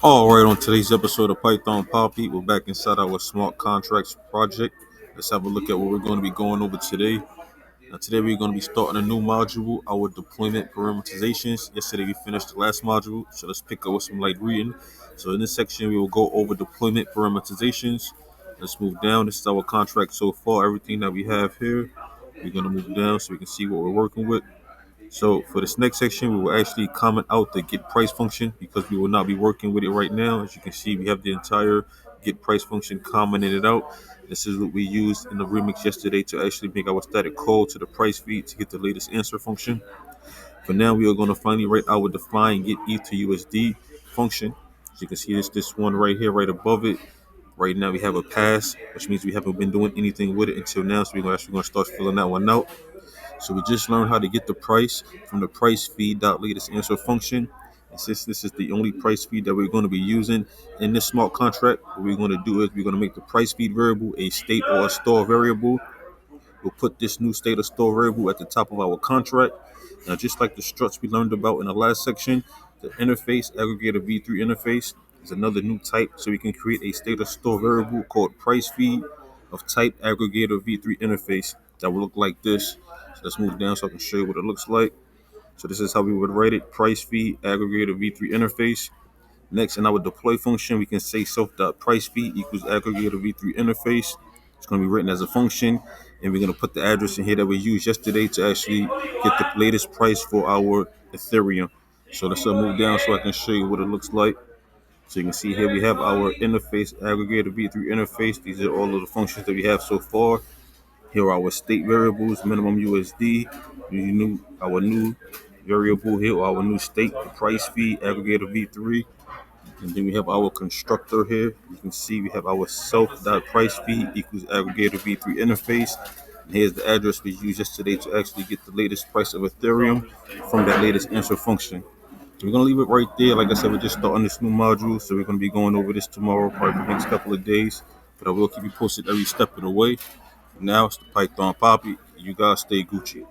All right, on today's episode of Python Papi, we're back inside our smart contracts project. Let's have a look at what we're going to be going over today. Now, today we're going to be starting a new module, our deployment parameterizations. Yesterday we finished the last module, so let's pick up with some light reading. So in this section, we will go over deployment parameterizations. Let's move down. This is our contract so far, everything that we have here. We're going to move down so we can see what we're working with. So for this next section, we will actually comment out the get price function because we will not be working with it right now. As you can see, we have the entire get price function commented out. This is what we used in the remix yesterday to actually make our static call to the price feed to get the latest answer function. For now, we are going to finally write our define get ETH to USD function. As you can see, this one right here, right above it. Right now, we have a pass, which means we haven't been doing anything with it until now. So we're actually going to start filling that one out. So we just learned how to get the price from the price feed latest answer function. And since this is the only price feed that we're going to be using in this smart contract, what we're going to do is we're going to make the price feed variable a state or a store variable. We'll put this new state or store variable at the top of our contract. Now, just like the struts we learned about in the last section, the interface aggregator v3 interface is another new type, so we can create a state or store variable called price feed of type aggregator v3 interface that will look like this. So let's move down so I can show you what it looks like. So this is how we would write it: price feed aggregator v3 interface. Next, in our deploy function, we can say self.price feed equals aggregator v3 interface. It's going to be written as a function, and we're going to put the address in here that we used yesterday to actually get the latest price for our Ethereum. So let's move down so I can show you what it looks like. So you can see here we have our interface aggregator v3 interface. These are all of the functions that we have so far. Here are our state variables: minimum USD, our new variable here, our new state, the price feed aggregator v3. And then we have our constructor here. You can see we have our self.price feed equals aggregator v3 interface. And here's the address we used yesterday to actually get the latest price of Ethereum from that latest answer function. So we're going to leave it right there. Like I said, we're just starting this new module, so we're going to be going over this tomorrow, probably the next couple of days. But I will keep you posted every step of the way. Now it's the Python Papi. You guys stay Gucci.